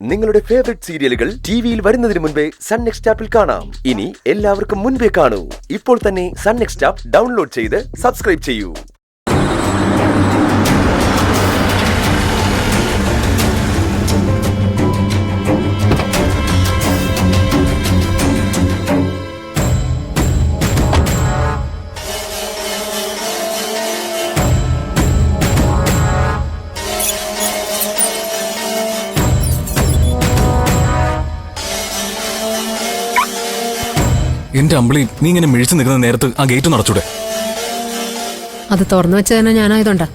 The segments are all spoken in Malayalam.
നിങ്ങളുടെ ഫേവറേറ്റ് സീരിയലുകൾ ടിവിയിൽ വരുന്നതിന് മുൻപേ സൺ നെക്സ്റ്റ് ആപ്പിൽ കാണാം. ഇനി എല്ലാവർക്കും മുൻപേ കാണൂ. ഇപ്പോൾ തന്നെ സൺ നെക്സ്റ്റ് ആപ്പ് ഡൗൺലോഡ് ചെയ്ത് സബ്സ്ക്രൈബ് ചെയ്യൂ. എന്റെ അമ്പിളി, നീ ഇങ്ങനെ മിഴിച്ചു നിൽക്കുന്ന നേരത്ത് ആ ഗേറ്റ് നടച്ചൂടെ? അത് തുറന്നു വെച്ച തന്നെ ഞാനായതുകൊണ്ടാ.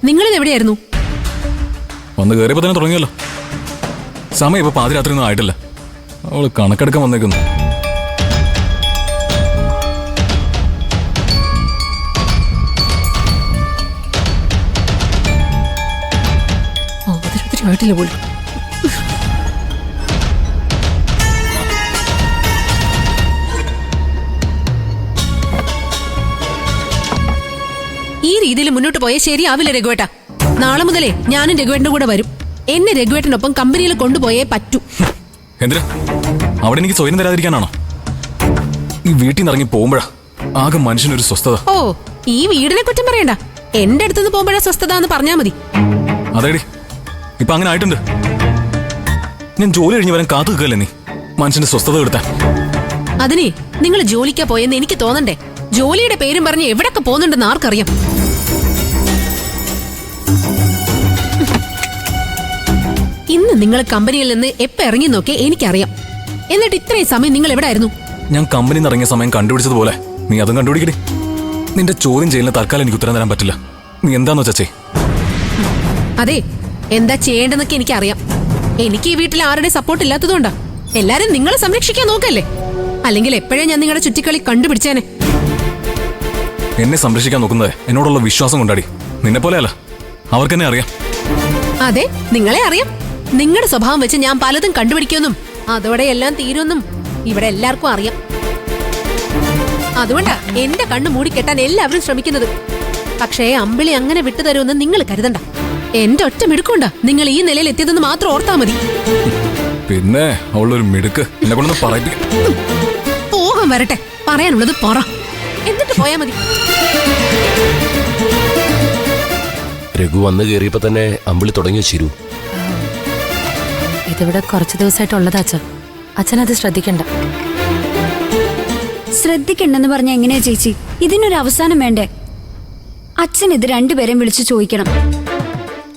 നിങ്ങളിത് എവിടെയായിരുന്നു? വന്ന് കയറിയപ്പോ തന്നെ തുടങ്ങിയല്ലോ. സമയം ഇപ്പൊ പാതിരാത്രി ഒന്നും ആയിട്ടില്ല. അവള് കണക്കെടുക്കാൻ വന്നേക്കുന്നു. ആയിട്ടില്ല പോലും. ഈ രീതിയിൽ മുന്നോട്ട് പോയാൽ ശരിയാവില്ല രഘുവേട്ട. നാളെ മുതലേ ഞാനും രഘുവേട്ടന്റെ കൂടെ വരും. എന്നെ രഘുവേട്ടനൊപ്പം കമ്പനിയിൽ കൊണ്ടുപോയേ പറ്റൂ. എന്തിനാ? അവിടെ എനിക്ക് സ്വയം തരാതിരിക്കാനാണോ? ഈ വീട്ടിൽ നിന്ന് ഇറങ്ങി പോകുമ്പോഴാ ആകെ മനുഷ്യനൊരു സ്വസ്ഥത. ഓ, ഈ വീടിനെ കുറ്റം പറയണ്ട. എന്റെ അടുത്തുനിന്ന് പോകുമ്പോഴാ സ്വസ്ഥത എന്ന് പറഞ്ഞാ മതി. അതേടി, ഇപ്പൊ അങ്ങനെ ആയിട്ടുണ്ട്. ഞാൻ ജോലി കഴിഞ്ഞ് വരാൻ കാത്തു നിൽക്കല്ലേ നീ മനുഷ്യന്റെ സ്വസ്ഥത എടുത്താൻ? അതിനെ നിങ്ങൾ ജോലിക്കാ പോയെന്ന് എനിക്ക് തോന്നണ്ടേ? ജോലിയുടെ പേരും പറഞ്ഞ് എവിടൊക്കെ പോകുന്നുണ്ടെന്ന് ആർക്കറിയാം? ഇന്ന് നിങ്ങൾ കമ്പനിയിൽ നിന്ന് എപ്പോ ഇറങ്ങി നോക്കി എനിക്കറിയാം. എന്നിട്ട് ഇത്രയും സമയം നിങ്ങൾ എവിടെ ആയിരുന്നു? ഞാൻ കമ്പനിയിൽ നിന്ന് ഇറങ്ങിയ സമയം കണ്ടുപിടിച്ചതുപോലെ നീ അതും കണ്ടുപിടിക്കടി. നിന്റെ ചോദ്യം ചെയ്യുന്ന തൽക്കാലം എനിക്ക് ഉത്തരം തരാൻ പറ്റില്ല. നീ എന്താന്ന് വെച്ചേ? അതെ, എന്താ ചെയ്യേണ്ടെന്നൊക്കെ എനിക്കറിയാം. എനിക്ക് ഈ വീട്ടിൽ ആരുടെ സപ്പോർട്ട് ഇല്ലാത്തതുകൊണ്ടാ. എല്ലാരും നിങ്ങളെ സംരക്ഷിക്കാൻ നോക്കല്ലേ? അല്ലെങ്കിൽ എപ്പോഴേ ഞാൻ നിങ്ങളുടെ ചുറ്റിക്കളി കണ്ടുപിടിച്ചേനെ. എന്നെ സംരക്ഷിക്കാൻ നോക്കുന്നത് എന്നോടുള്ള വിശ്വാസം കൊണ്ടാടി. നിന്നെ പോലെയല്ല, അവർക്കെന്നെ അറിയാം. അതെ, നിങ്ങളെ അറിയാം. നിങ്ങളുടെ സ്വഭാവം വെച്ച് ഞാൻ പലതും കണ്ടുപിടിക്കുമെന്നും അതോടെ എല്ലാം തീരുമെന്നും ഇവിടെ എല്ലാവർക്കും അറിയാം. അതുകൊണ്ടാ എന്റെ കണ്ണു മൂടിക്കെട്ടാൻ എല്ലാവരും ശ്രമിക്കുന്നത്. പക്ഷേ അമ്പിളി അങ്ങനെ വിട്ടുതരുമെന്ന് നിങ്ങൾ കരുതണ്ട. എന്റെ ഒറ്റ മിടുക്കൊണ്ടാ നിങ്ങൾ ഈ നിലയിൽ എത്തിയതെന്ന് മാത്രം ഓർത്താ മതി. പിന്നെ അവളൊരു മിടുക്ക്, എന്നെ കൊണ്ടൊന്ന് പറയിപ്പിക്കും. പോകാൻ വരട്ടെ, പറയാനുള്ളത് പറ, എന്നിട്ട് പോയാ മതി. രഘു വന്ന് കയറിയപ്പോ തന്നെ അമ്പിളി തുടങ്ങി വെച്ചിരു. ഇതിവിടെ കുറച്ചു ദിവസമായിട്ടുള്ളതാ അച്ഛൻ. അച്ഛനത് ശ്രദ്ധിക്കണ്ട. ശ്രദ്ധിക്കണ്ടെന്ന് പറഞ്ഞ എങ്ങനെയാ ചേച്ചി? ഇതിനൊരു അവസാനം വേണ്ടേ? അച്ഛൻ ഇത് രണ്ടുപേരെയും വിളിച്ചു ചോദിക്കണം.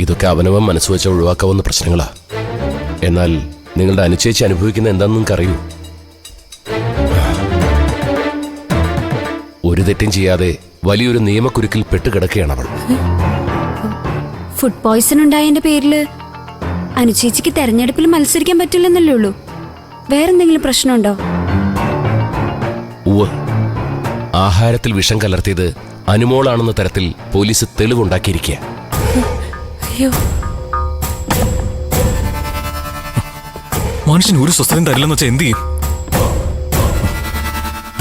ഇതൊക്കെ അവനവൻ മനസ്സ് വെച്ച ഒഴിവാക്കാവുന്ന പ്രശ്നങ്ങളാ. എന്നാൽ നിങ്ങളുടെ അനുചേച്ചി അനുഭവിക്കുന്ന എന്താണെന്ന് നിങ്ങൾക്ക് അറിയൂ. ഒരു തെറ്റും ചെയ്യാതെ വലിയൊരു നിയമക്കുരുക്കിൽ പെട്ടുകിടക്കുകയാണ് അവൾ. ഫുഡ് പോയ്സൺ ഉണ്ടായതിന്റെ പേരില് അനുചേച്ചിക്ക് തെരഞ്ഞെടുപ്പിൽ മത്സരിക്കാൻ പറ്റില്ലെന്നല്ലേ ഉള്ളൂ. വേറെന്തെങ്കിലും പ്രശ്നമുണ്ടോ? ഉവ്വ്, ആഹാരത്തിൽ വിഷം കലർത്തിയത് അനുമോളാണെന്ന തരത്തിൽ പോലീസ് തെളിവുണ്ടാക്കിയിരിക്കുക. മനുഷ്യൻ ഒരു സ്വസ്ഥതയും തരില്ലെന്ന് വെച്ചാൽ എന്ത് ചെയ്യും?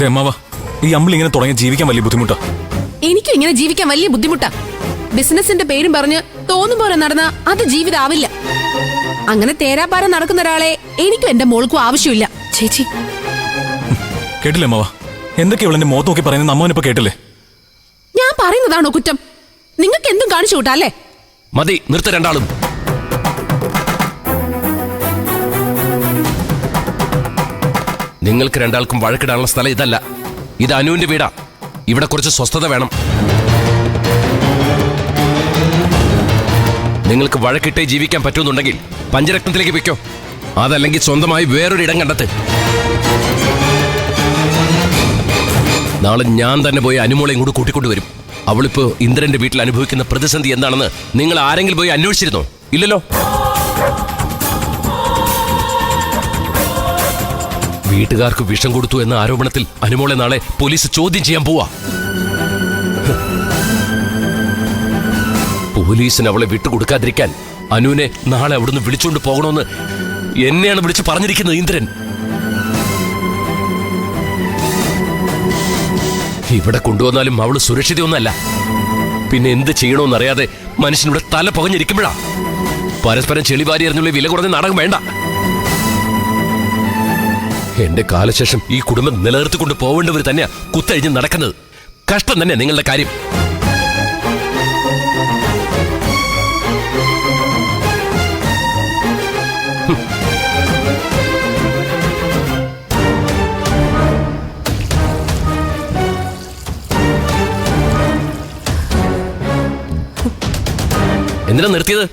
രമാവ, ഈ അമ്പിളി ഇങ്ങനെ തുടങ്ങി ജീവിക്കാൻ വലിയ ബുദ്ധിമുട്ടാ. എനിക്കും ഇങ്ങനെ ജീവിക്കാൻ വലിയ ബുദ്ധിമുട്ടാ. ബിസിനസിന്റെ പേരും പറഞ്ഞ് തോന്നും പോലെ നടന്ന അത് ജീവിതമാവില്ല. അങ്ങനെ തേരാപ്പാരം നടക്കുന്ന ഒരാളെ എനിക്കും എന്റെ മോൾക്കും ആവശ്യമില്ല. ചേച്ചി കേട്ടില്ലേ അമ്മാവ? എന്തൊക്കെയാ എന്റെ മുഖത്ത് നോക്കി പറയുന്നത് അമ്മാവനിപ്പോ കേട്ടില്ലേ? ഞാൻ പറയുന്നതാണോ കുറ്റം? നിങ്ങൾക്ക് എന്തും കാണിച്ചു കൂട്ടാ അല്ലേ? മതി, നിർത്ത രണ്ടാളും. നിങ്ങൾക്ക് രണ്ടാൾക്കും വഴക്കിടാനുള്ള സ്ഥലം ഇതല്ല. ഇത് അനുവിന്റെ വീടാ. ഇവിടെ കുറച്ച് സ്വസ്ഥത വേണം. നിങ്ങൾക്ക് വഴക്കിട്ടേ ജീവിക്കാൻ പറ്റുമെന്നുണ്ടെങ്കിൽ പഞ്ചരത്നത്തിലേക്ക് വെക്കോ. അതല്ലെങ്കിൽ സ്വന്തമായി വേറൊരു ഇടം കണ്ടെത്ത്. നാളെ ഞാൻ തന്നെ പോയി അനുമോളെയും കൂടി കൂട്ടിക്കൊണ്ടുവരും. അവളിപ്പോ ഇന്ദ്രന്റെ വീട്ടിൽ അനുഭവിക്കുന്ന പ്രതിസന്ധി എന്താണെന്ന് നിങ്ങൾ ആരെങ്കിലും പോയി അന്വേഷിച്ചിരുന്നോ? ഇല്ലല്ലോ. വീട്ടുകാർക്ക് വിഷം കൊടുത്തു എന്ന ആരോപണത്തിൽ അനുമോളെ നാളെ പോലീസ് ചോദ്യം ചെയ്യാൻ പോവാ. പോലീസിന് അവളെ വിട്ടുകൊടുക്കാതിരിക്കാൻ അനുവിനെ നാളെ അവിടുന്ന് വിളിച്ചുകൊണ്ട് പോകണമെന്ന് എന്നെയാണ് വിളിച്ച് പറഞ്ഞിരിക്കുന്നത് ഇന്ദ്രൻ. ഇവിടെ കൊണ്ടുവന്നാലും അവള് സുരക്ഷിതയൊന്നല്ല. പിന്നെ എന്ത് ചെയ്യണമെന്നറിയാതെ മനുഷ്യനിവിടെ തല പുകഞ്ഞിരിക്കുമ്പോഴാ പരസ്പരം ചെളിവാരി എറിഞ്ഞുള്ള വില കുറഞ്ഞ നാടകം വേണ്ട. എന്റെ കാലശേഷം ഈ കുടുംബം നിലനിർത്തിക്കൊണ്ട് പോവേണ്ടവർ തന്നെയാ കുത്തഴിഞ്ഞ് നടക്കുന്നത്. കഷ്ടം തന്നെ നിങ്ങളുടെ കാര്യം. എന്തിനാ നിർത്തിയത്?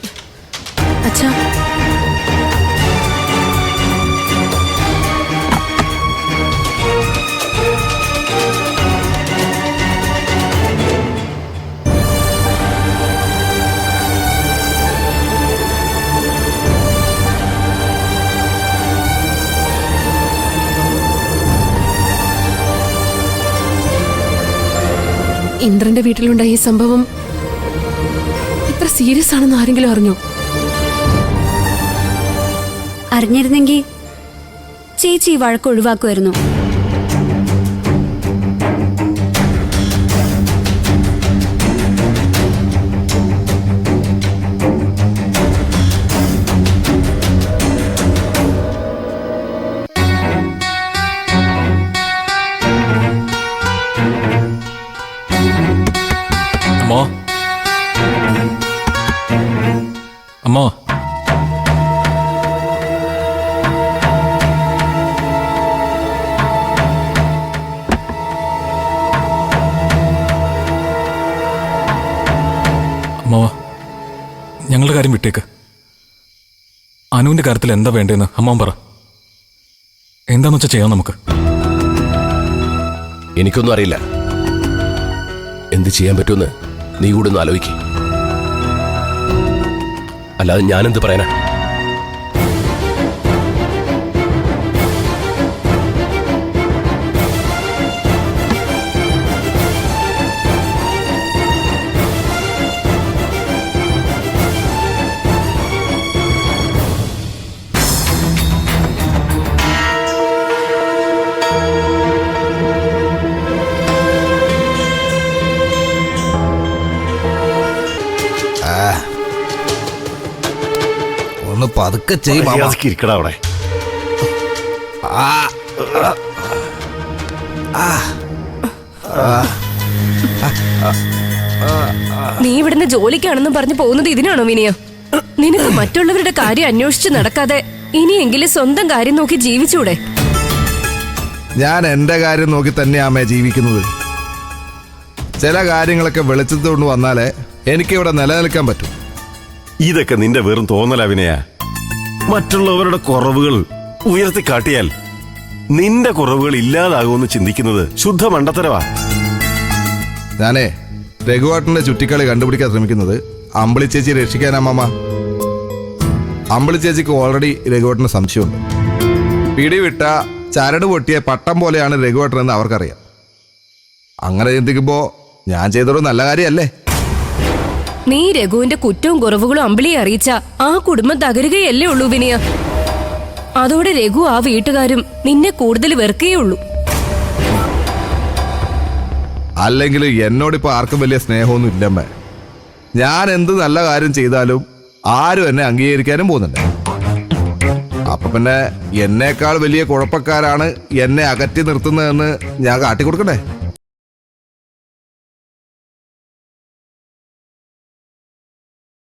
അച്ഛാ, ഇന്ദ്രന്റെ വീട്ടിലുണ്ടായ ഈ സംഭവം ഇത്ര സീരിയസ് ആണെന്ന് ആരെങ്കിലും അറിഞ്ഞോ? അറിഞ്ഞിരുന്നെങ്കിൽ ചേച്ചി ഈ വഴക്ക് ഒഴിവാക്കുമായിരുന്നു. അമ്മോ, അമ്മോ, അമ്മോ, ഞങ്ങളുടെ കാര്യം വിട്ടേക്ക്. അനുവിന്റെ കാര്യത്തിൽ എന്താ വേണ്ടതെന്ന് അമ്മാവൻ പറ. എന്താന്ന് വെച്ചാൽ ചെയ്യാം നമുക്ക്. എനിക്കൊന്നും അറിയില്ല. എന്ത് ചെയ്യാൻ പറ്റുമെന്ന് നീ കൂടെ ഒന്ന് ആലോചിക്കും. അല്ലാതെ ഞാനെന്ത് പറയാനാ? ഒന്ന് പതുക്കെ ചെയ്യും. ഇരിക്കടാ അവിടെ. നീ ഇവിടുന്ന് ജോലിക്കാണെന്ന് പറഞ്ഞു പോകുന്നത് ഇതിനാണോ വിനിയ? നിനക്ക് മറ്റുള്ളവരുടെ കാര്യം അന്വേഷിച്ച് നടക്കാതെ ഇനിയെങ്കിലും സ്വന്തം കാര്യം നോക്കി ജീവിച്ചൂടെ? ഞാൻ എന്റെ കാര്യം നോക്കി തന്നെയാമേ ജീവിക്കുന്നത്. ചില കാര്യങ്ങളൊക്കെ വെളിച്ചത്തോണ്ട് വന്നാലേ എനിക്കിവിടെ നിലനിൽക്കാൻ പറ്റും. ഇതൊക്കെ നിന്റെ വെറും തോന്നല വിനയ. മറ്റുള്ളവരുടെ കുറവുകൾ ഉയർത്തി കാട്ടിയാൽ നിന്റെ കുറവുകൾ ഇല്ലാതാകുമെന്ന് ചിന്തിക്കുന്നത് ശുദ്ധ മണ്ടത്തരവാ. ഞാനേ രഘുവാട്ടന്റെ ചുറ്റിക്കളി കണ്ടുപിടിക്കാൻ ശ്രമിക്കുന്നത് അമ്പിളി ചേച്ചി രക്ഷിക്കാനമ്മ. അമ്പിളി ചേച്ചിക്ക് ഓൾറെഡി രഘുവാട്ടന് സംശയമുണ്ട്. പിടിവിട്ട ചരട് പൊട്ടിയ പട്ടം പോലെയാണ് രഘുവാട്ടൻ എന്ന് അവർക്കറിയാം. അങ്ങനെ ചിന്തിക്കുമ്പോ ഞാൻ ചെയ്തൊരു നല്ല കാര്യമല്ലേ? നീ രഘുവിന്റെ കുറ്റവും കുറവുകളും അമ്പിളിയെ അറിയിച്ച ആ കുടുംബം തകരുകയല്ലേ ഉള്ളൂ വിനയ. അതോടെ രഘു ആ വീട്ടുകാരും നിന്നെ കൂടുതൽ വെറുക്കുകയുള്ളൂ. അല്ലെങ്കിൽ എന്നോടിപ്പോ ആർക്കും വലിയ സ്നേഹമൊന്നും ഇല്ലമ്മേ. ഞാൻ എന്ത് നല്ല കാര്യം ചെയ്താലും ആരും എന്നെ അംഗീകരിക്കാനും പോകുന്നുണ്ട്. അപ്പൊ പിന്നെ എന്നേക്കാൾ വലിയ കുഴപ്പക്കാരാണ് എന്നെ അകറ്റി നിർത്തുന്നതെന്ന് ഞാൻ കാട്ടിക്കൊടുക്കണ്ടേ?